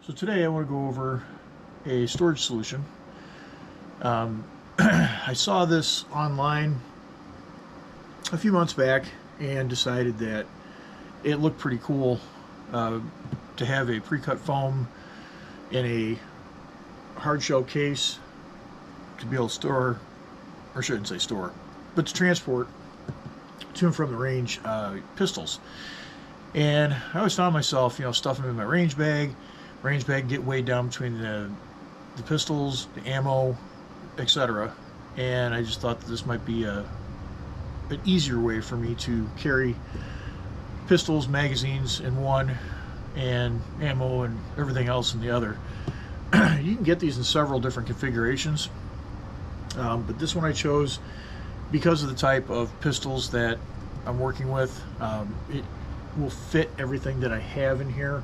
So today I want to go over a storage solution. I saw this online a few months back and decided that it looked pretty cool to have a pre-cut foam in a hard shell case to be able to store, or I shouldn't say store, but to transport to and from the range pistols. And I always found myself, stuffing them in my range bag get weighed down between the pistols, the ammo, etc. And I just thought that this might be an easier way for me to carry pistols, magazines in one, and ammo and everything else in the other. You can get these in several different configurations, but this one I chose because of the type of pistols that I'm working with. It will fit everything that I have in here,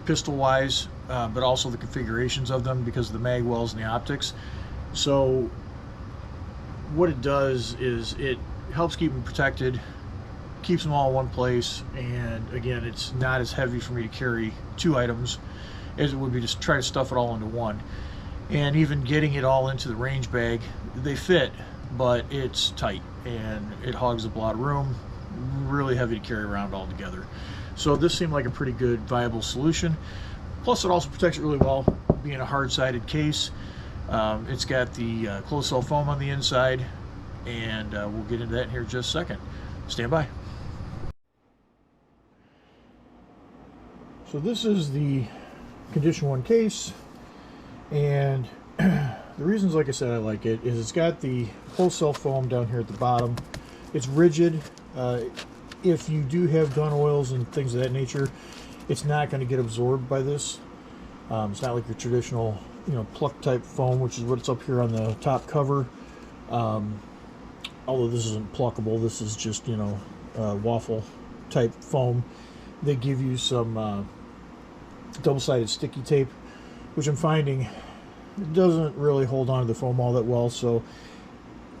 pistol wise, but also the configurations of them because of the mag wells and the optics. So what it does is it helps keep them protected, keeps them all in one place, and again, it's not as heavy for me to carry two items as it would be to try to stuff it all into one. And even getting it all into the range bag, they fit, but it's tight and it hogs up a lot of room, really heavy to carry around all together. So this seemed like a pretty good viable solution. Plus it also protects it really well, being a hard-sided case. It's got the closed cell foam on the inside, and we'll get into that in here in just a second. Stand by. So this is the condition 1 case, and the reasons, like I said, I like it is it's got the closed cell foam down here at the bottom. It's rigid. If you do have gun oils and things of that nature, it's not going to get absorbed by this. It's not like your traditional, pluck type foam, which is what's up here on the top cover. Although this isn't pluckable, this is just, waffle type foam. They give you some double-sided sticky tape, which I'm finding doesn't really hold on to the foam all that well. So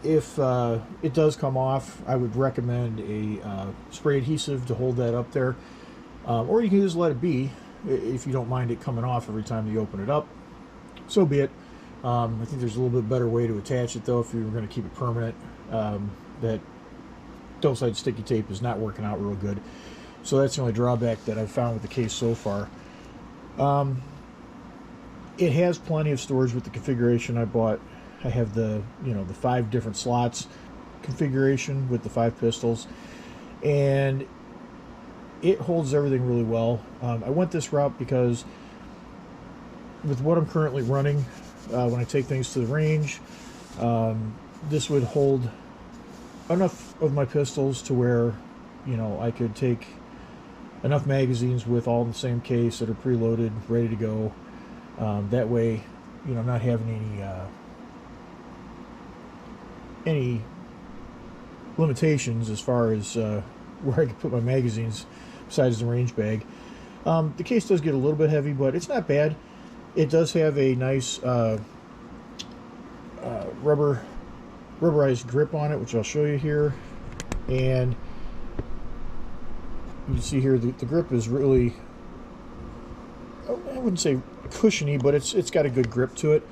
if it does come off, I would recommend a spray adhesive to hold that up there, or you can just let it be if you don't mind it coming off every time you open it up. So be it. I think there's a little bit better way to attach it though if you were going to keep it permanent. That double-sided sticky tape is not working out real good, so that's the only drawback that I've found with the case so far. It has plenty of storage with the configuration I bought. I have the the 5 different slots configuration with the 5 pistols, and it holds everything really well. I went this route because with what I'm currently running, when I take things to the range, this would hold enough of my pistols to where I could take enough magazines with all in the same case that are preloaded, ready to go. That way, I'm not having any limitations as far as where I can put my magazines besides the range bag. The case does get a little bit heavy, but it's not bad. It does have a nice rubberized grip on it, which I'll show you here. And you can see here the grip is really, I wouldn't say cushiony, but it's got a good grip to it.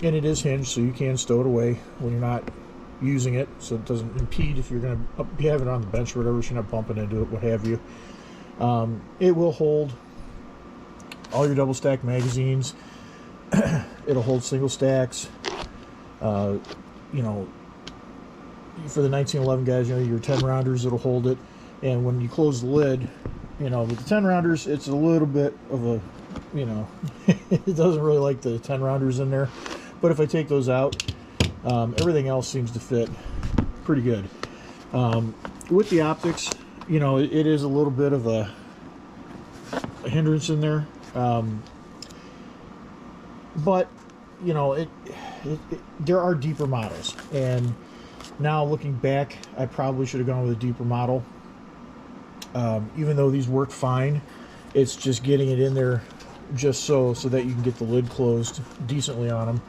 And it is hinged, so you can stow it away when you're not using it, so it doesn't impede if you're going to be having it on the bench or whatever, so you're not bumping into it, what have you. It will hold all your double stack magazines. It'll hold single stacks. For the 1911 guys, your 10 rounders, it'll hold it. And when you close the lid, with the 10 rounders, it's a little bit of a, it doesn't really like the 10 rounders in there. But if I take those out, everything else seems to fit pretty good. With the optics, it is a little bit of a hindrance in there. But, there are deeper models. And now looking back, I probably should have gone with a deeper model. Even though these work fine, it's just getting it in there just so that you can get the lid closed decently on them.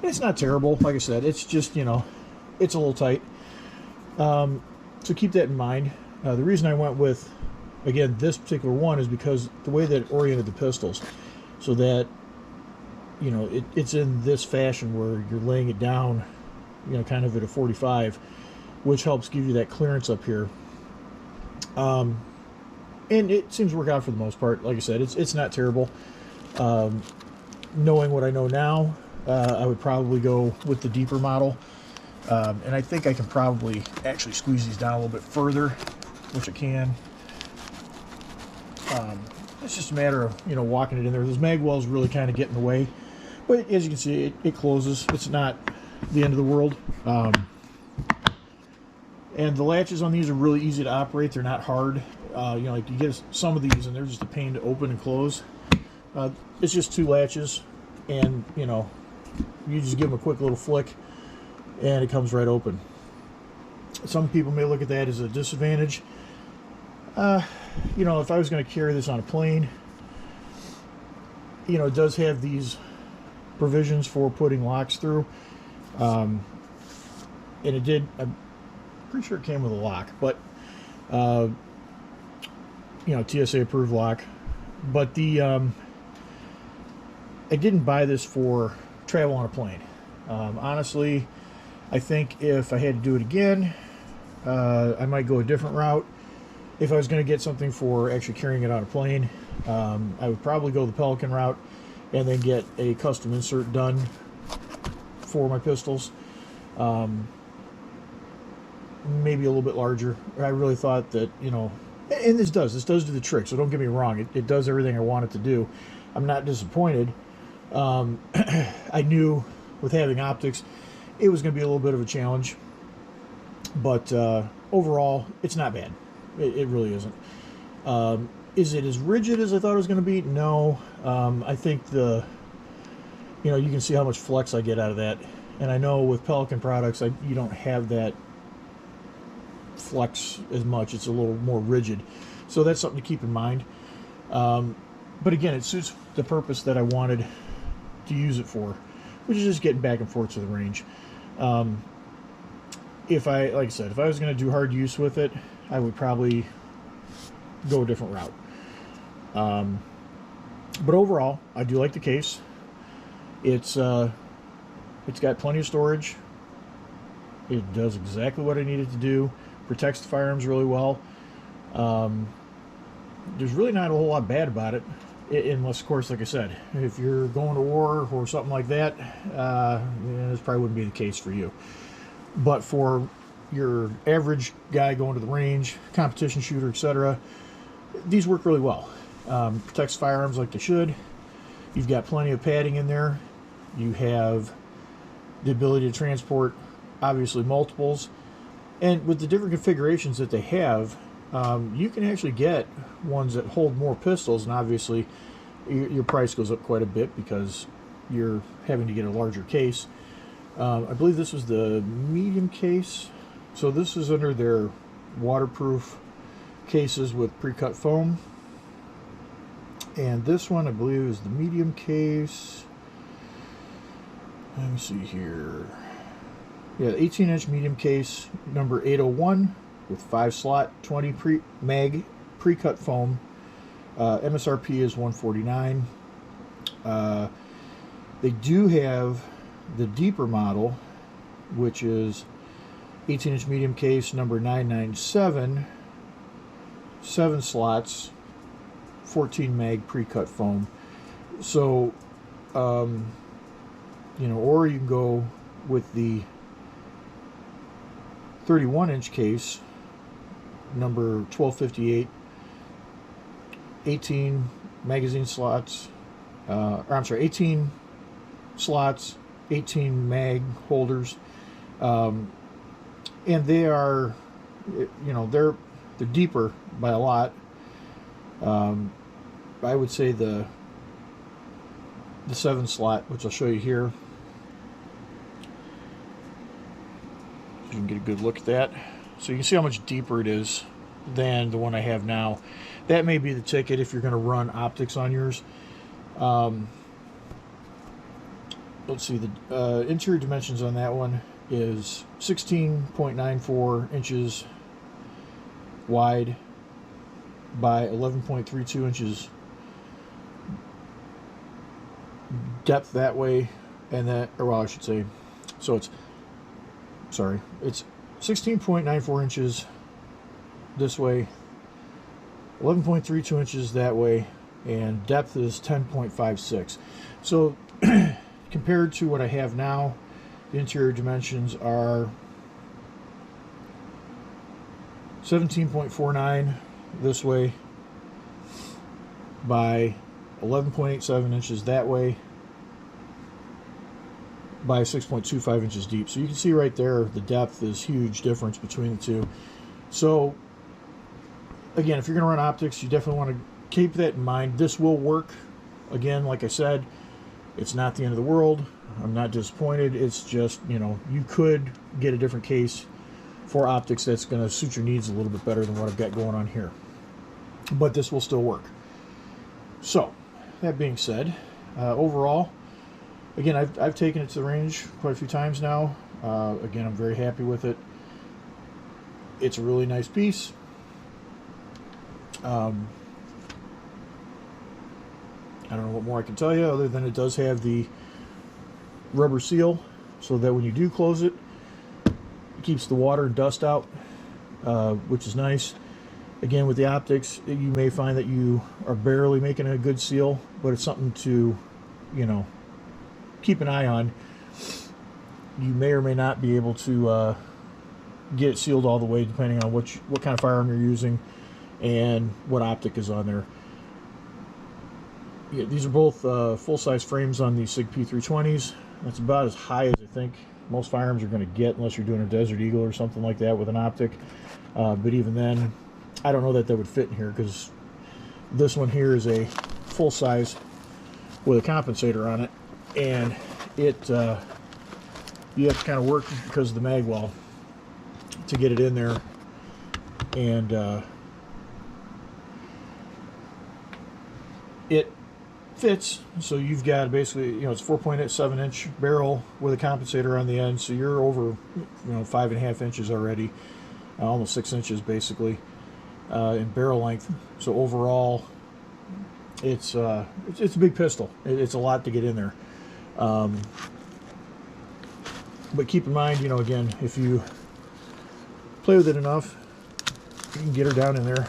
And it's not terrible, like I said, it's just, it's a little tight. So keep that in mind. The reason I went with again, this particular one is because the way that it oriented the pistols, so that, you know, it's in this fashion where you're laying it down, you know, kind of at a 45, which helps give you that clearance up here. And it seems to work out for the most part. Like I said, it's not terrible. Knowing what I know now, I would probably go with the deeper model. And I think I can probably actually squeeze these down a little bit further, which I can. It's just a matter of, you know, walking it in there. Those mag wells really kind of get in the way. But as you can see, it closes. It's not the end of the world. And the latches on these are really easy to operate. They're not hard. You know, like you get some of these and they're just a pain to open and close. It's just 2 latches, and, you know, you just give them a quick little flick and it comes right open. Some people may look at that as a disadvantage. You know, if I was going to carry this on a plane, you know, it does have these provisions for putting locks through. And it did, I'm pretty sure it came with a lock, but, you know, TSA approved lock. But the, I didn't buy this for travel on a plane. Honestly, I think if I had to do it again, I might go a different route. If I was going to get something for actually carrying it on a plane, I would probably go the Pelican route and then get a custom insert done for my pistols. Maybe a little bit larger. I really thought that, you know, and this does do the trick, so don't get me wrong. It does everything I want it to do. I'm not disappointed. I knew with having optics, it was going to be a little bit of a challenge. But overall, it's not bad. It really isn't. Is it as rigid as I thought it was going to be? No. I think you know, you can see how much flex I get out of that. And I know with Pelican products, you don't have that flex as much. It's a little more rigid. So that's something to keep in mind. But again, it suits the purpose that I wanted to use it for, which is just getting back and forth to the range. Like I said, if I was going to do hard use with it, I would probably go a different route. But overall, I do like the case. It's got plenty of storage. It does exactly what I need it to do. Protects the firearms really well. There's really not a whole lot bad about it, unless, of course, like I said, if you're going to war or something like that, this probably wouldn't be the case for you. But for your average guy going to the range, competition shooter, etc., these work really well. Protects firearms like they should. You've got plenty of padding in there. You have the ability to transport, obviously, multiples. And with the different configurations that they have, you can actually get ones that hold more pistols, and obviously your price goes up quite a bit because you're having to get a larger case. I believe this was the medium case. So this is under their waterproof cases with pre-cut foam. And this one, I believe, is the medium case. Let me see here. Yeah, 18-inch medium case, number 801, with 5-slot, 20 mag pre-cut foam. MSRP is $149. They do have the deeper model, which is 18-inch medium case, number 997, 7 slots, 14 mag pre-cut foam. So, you know, or you can go with the 31-inch case, number 1258, 18 magazine slots, 18 slots, 18 mag holders, and they are, you know, they're deeper by a lot. I would say the 7 slot, which I'll show you here. You can get a good look at that. So you can see how much deeper it is than the one I have now. That may be the ticket if you're going to run optics on yours. Let's see, the interior dimensions on that one is 16.94 inches wide by 11.32 inches depth that way, and that, or well, I should say, so it's 16.94 inches this way, 11.32 inches that way, and depth is 10.56. So compared to what I have now, the interior dimensions are 17.49 this way by 11.87 inches that way by 6.25 inches deep. So you can see right there the depth is huge difference between the two. So again, if you're going to run optics, you definitely want to keep that in mind. This will work. Again, like I said, it's not the end of the world. I'm not disappointed. It's just, you know, you could get a different case for optics that's going to suit your needs a little bit better than what I've got going on here. But this will still work. So, that being said, overall, again, I've taken it to the range quite a few times now. Again, I'm very happy with it. It's a really nice piece. I don't know what more I can tell you other than it does have the rubber seal so that when you do close it, it keeps the water and dust out, which is nice. Again, with the optics, you may find that you are barely making a good seal, but it's something to, you know, keep an eye on. You may or may not be able to get it sealed all the way depending on what kind of firearm you're using and what optic is on there. Yeah, these are both full-size frames on the SIG P320s. That's about as high as I think most firearms are going to get, unless you're doing a Desert Eagle or something like that with an optic. But even then, I don't know that would fit in here, because this one here is a full-size with a compensator on it, and it you have to kind of work because of the mag well to get it in there, and it fits. So you've got basically, you know, it's 4.7 inch barrel with a compensator on the end, so you're over, you know, 5.5 inches already, almost 6 inches basically in barrel length. So overall, it's a big pistol. It's a lot to get in there. But keep in mind, you know, again, if you play with it enough, you can get her down in there.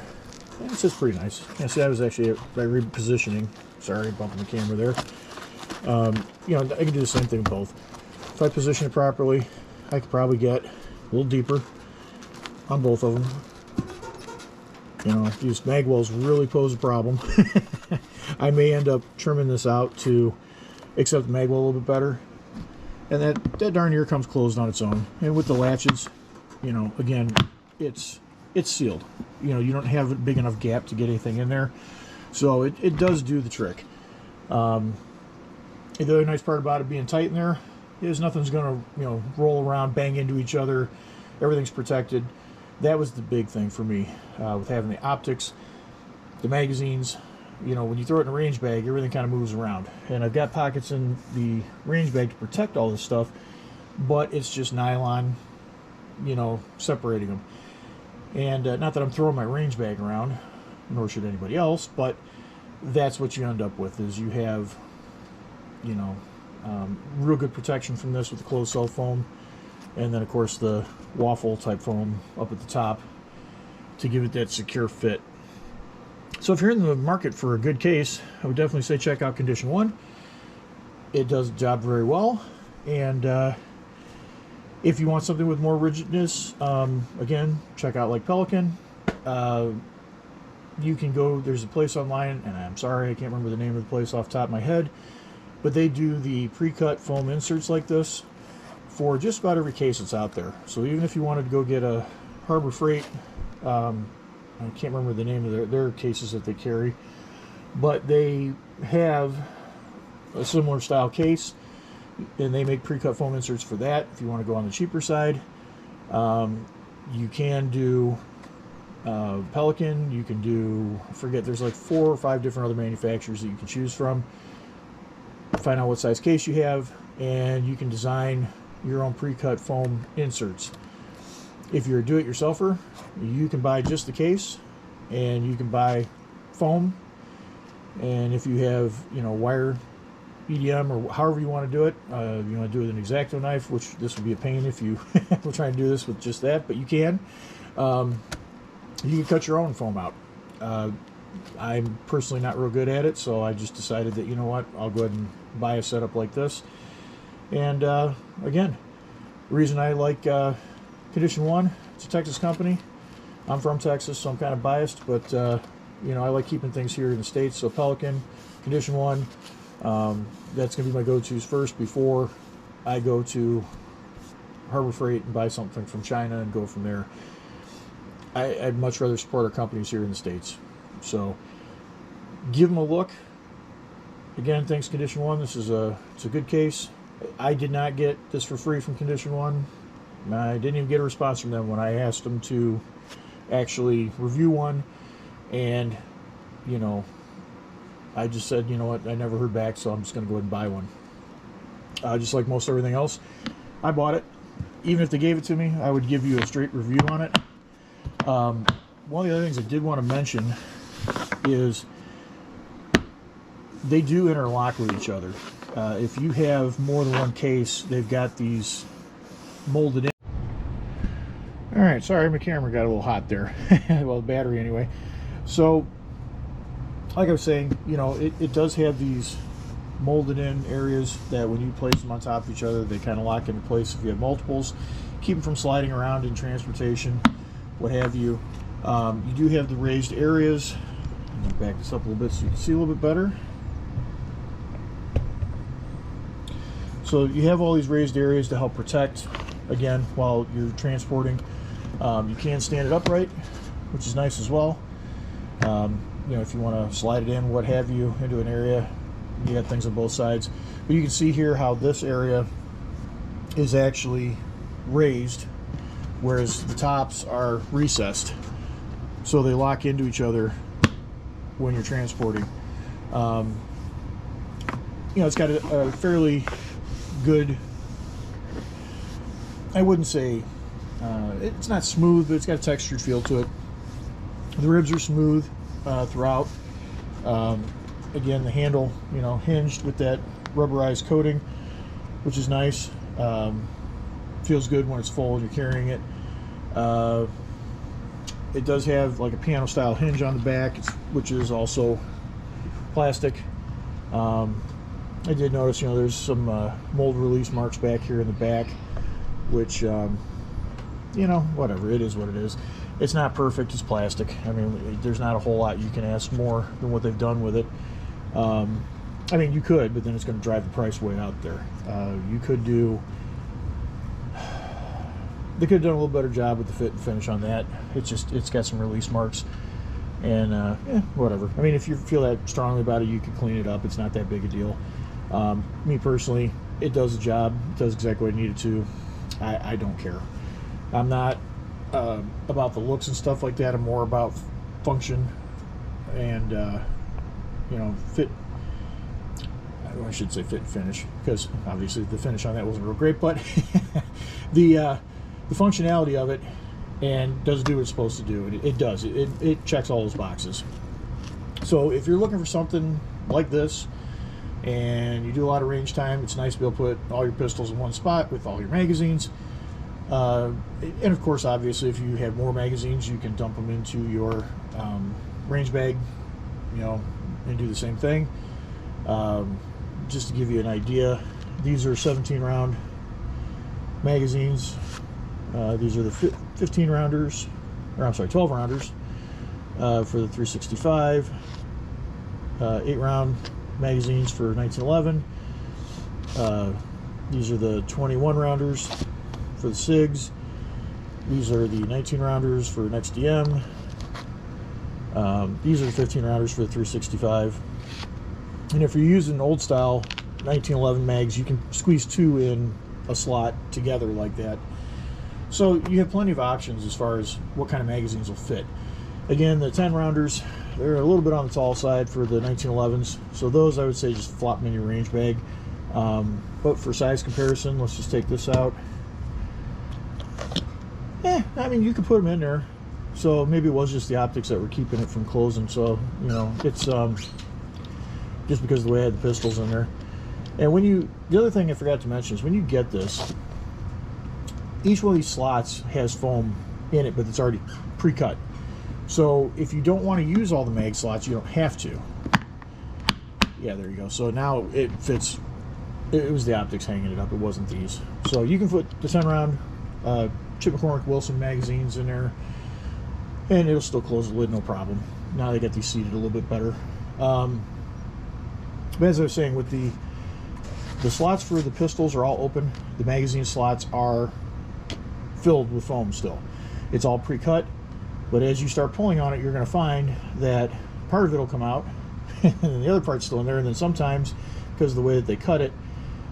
And it's just pretty nice. Yeah, see, that was actually by repositioning. Sorry, bumping the camera there. You know, I can do the same thing with both. If I position it properly, I could probably get a little deeper on both of them. You know, these mag wells really pose a problem. I may end up trimming this out to accept the mag well a little bit better. And that darn ear comes closed on its own. And with the latches, you know, again, it's sealed. You know, you don't have a big enough gap to get anything in there. So it does do the trick. The other nice part about it being tight in there is nothing's going to, you know, roll around, bang into each other. Everything's protected. That was the big thing for me with having the optics, the magazines. You know, when you throw it in a range bag, everything kind of moves around. And I've got pockets in the range bag to protect all this stuff, but it's just nylon, you know, separating them. And not that I'm throwing my range bag around, nor should anybody else, but that's what you end up with, is you have, you know, real good protection from this with the closed cell foam, and then of course the waffle type foam up at the top to give it that secure fit. So if you're in the market for a good case, I would definitely say check out Condition 1. It does the job very well. And if you want something with more rigidness, again, check out like Pelican. You can go, there's a place online, and I'm sorry, I can't remember the name of the place off the top of my head, but they do the pre-cut foam inserts like this for just about every case that's out there. So even if you wanted to go get a Harbor Freight, I can't remember the name of their cases that they carry, but they have a similar style case, and they make pre-cut foam inserts for that. If you want to go on the cheaper side, you can do Pelican, you can do, I forget, there's like 4 or 5 different other manufacturers that you can choose from. Find out what size case you have, and you can design your own pre-cut foam inserts. If you're a do-it-yourselfer, you can buy just the case and you can buy foam. And if you have, you know, wire EDM or however you want to do it, you want to do it with an X-Acto knife, which this would be a pain if you were trying to do this with just that, but you can. You can cut your own foam out. I'm personally not real good at it, so I just decided that, you know what, I'll go ahead and buy a setup like this. And again, the reason I like Condition 1, it's a Texas company. I'm from Texas, so I'm kind of biased, but you know, I like keeping things here in the States. So Pelican, Condition 1, that's going to be my go-tos first before I go to Harbor Freight and buy something from China and go from there. I'd much rather support our companies here in the States. So give them a look. Again, thanks Condition 1. It's a good case. I did not get this for free from Condition 1. I didn't even get a response from them when I asked them to actually review one. And, you know, I just said, you know what, I never heard back, so I'm just going to go ahead and buy one. Just like most everything else, I bought it. Even if they gave it to me, I would give you a straight review on it. One of the other things I did want to mention is they do interlock with each other. If you have more than one case, they've got these molded in. Alright, sorry, my camera got a little hot there. Well, the battery anyway. So, like I was saying, you know, it does have these molded in areas that when you place them on top of each other, they kind of lock into place if you have multiples. Keep them from sliding around in transportation, what have you. You do have the raised areas. I'm going to back this up a little bit so you can see a little bit better. So you have all these raised areas to help protect, again, while you're transporting. You can stand it upright, which is nice as well. You know, if you want to slide it in, what have you, into an area, you got things on both sides. But you can see here how this area is actually raised, whereas the tops are recessed. So they lock into each other when you're transporting. You know, it's got a fairly good, I wouldn't say, it's not smooth, but it's got a textured feel to it. The ribs are smooth throughout. Again, the handle, you know, hinged with that rubberized coating, which is nice. Feels good when it's full and you're carrying it. It does have like a piano style hinge on the back, which is also plastic. I did notice, you know, there's some mold release marks back here in the back, which, you know, whatever, it is what it is. It's not perfect, it's plastic. I mean, there's not a whole lot you can ask more than what they've done with it. I mean, you could, but then it's going to drive the price way out there. You could do, they could have done a little better job with the fit and finish on that. It's got some release marks, and whatever. I mean, if you feel that strongly about it, you could clean it up. It's not that big a deal. Me personally, it does the job. It does exactly what it needed to. I don't care. I'm not about the looks and stuff like that. I'm more about function and you know, fit. I should say fit and finish, because obviously the finish on that wasn't real great, but the functionality of it, and does do what it's supposed to do. It does. It checks all those boxes. So if you're looking for something like this and you do a lot of range time, it's nice to be able to put all your pistols in one spot with all your magazines. And of course, obviously, if you have more magazines, you can dump them into your range bag, you know, and do the same thing. Just to give you an idea, these are 17 round magazines. These are the 15 rounders, or I'm sorry, 12 rounders for the 365. 8 round magazines for 1911. These are the 21 rounders for the SIGs. These are the 19 rounders for an XDM. These are the 15 rounders for the 365. And if you're using old style 1911 mags, you can squeeze 2 in a slot together like that. So you have plenty of options as far as what kind of magazines will fit. Again, the 10 rounders, they're a little bit on the tall side for the 1911s. So those, I would say, just flop them in your range bag. But for size comparison, let's just take this out. I mean, you can put them in there. So maybe it was just the optics that were keeping it from closing. So, you know, it's just because of the way I had the pistols in there. And the other thing I forgot to mention is when you get this, each one of these slots has foam in it, but it's already pre-cut. So if you don't want to use all the mag slots, you don't have to. Yeah, there you go. So now it fits. It was the optics hanging it up. It wasn't these. So you can put the 10-round Chip McCormick Wilson magazines in there, and it'll still close the lid, no problem. Now they got these seated a little bit better. But as I was saying, with the slots for the pistols are all open. The magazine slots are filled with foam still. It's all pre-cut, but as you start pulling on it, you're going to find that part of it will come out, and the other part's still in there. And then sometimes, because of the way that they cut it,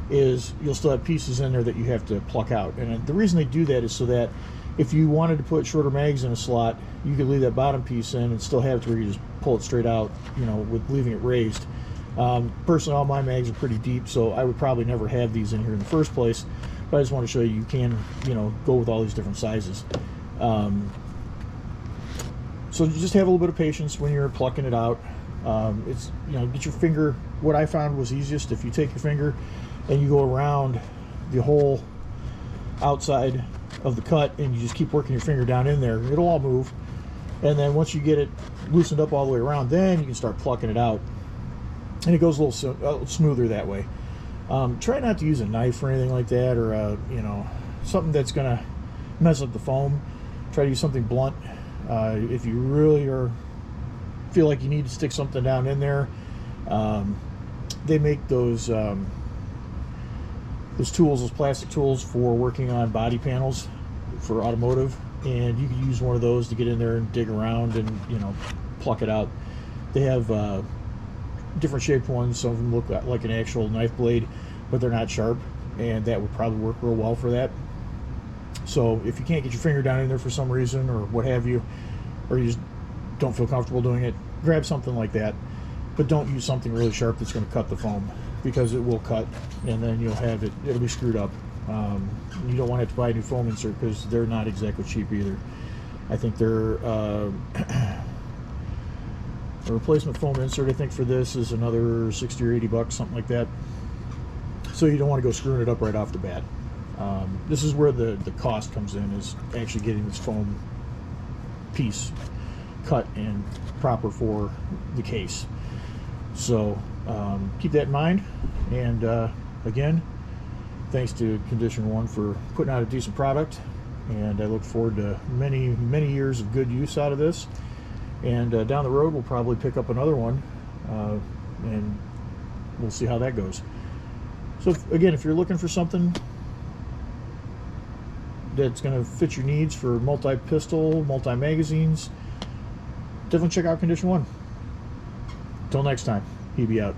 is you'll still have pieces in there that you have to pluck out. And the reason they do that is so that if you wanted to put shorter mags in a slot, you could leave that bottom piece in and still have it to where you just pull it straight out, you know, with leaving it raised. Personally, all my mags are pretty deep, so I would probably never have these in here in the first place. But I just want to show you can, you know, go with all these different sizes. So just have a little bit of patience when you're plucking it out. It's, you know, get your finger. What I found was easiest if you take your finger and you go around the whole outside of the cut and you just keep working your finger down in there, it'll all move. And then once you get it loosened up all the way around, then you can start plucking it out, and it goes a little smoother that way. Try not to use a knife or anything like that, or you know, something that's gonna mess up the foam. Try to use something blunt. If you really feel like you need to stick something down in there, they make those tools, those plastic tools for working on body panels for automotive, and you can use one of those to get in there and dig around and, you know, pluck it out. They have different shaped ones. Some of them look like an actual knife blade, but they're not sharp, and that would probably work real well for that. So if you can't get your finger down in there for some reason or what have you, or you just don't feel comfortable doing it, grab something like that, but don't use something really sharp that's going to cut the foam, because it will cut, and then it'll be screwed up. You don't want to have to buy a new foam insert, because they're not exactly cheap either. I think they're a replacement foam insert, I think, for this is another 60 or 80 bucks, something like that. So you don't want to go screwing it up right off the bat. This is where the cost comes in, is actually getting this foam piece cut and proper for the case. So keep that in mind. And again, thanks to Condition One for putting out a decent product, and I look forward to many years of good use out of this. And down the road we'll probably pick up another one, and we'll see how that goes. So if you're looking for something that's going to fit your needs for multi-pistol, multi-magazines, definitely check out Condition One. Until next time, HEBE out.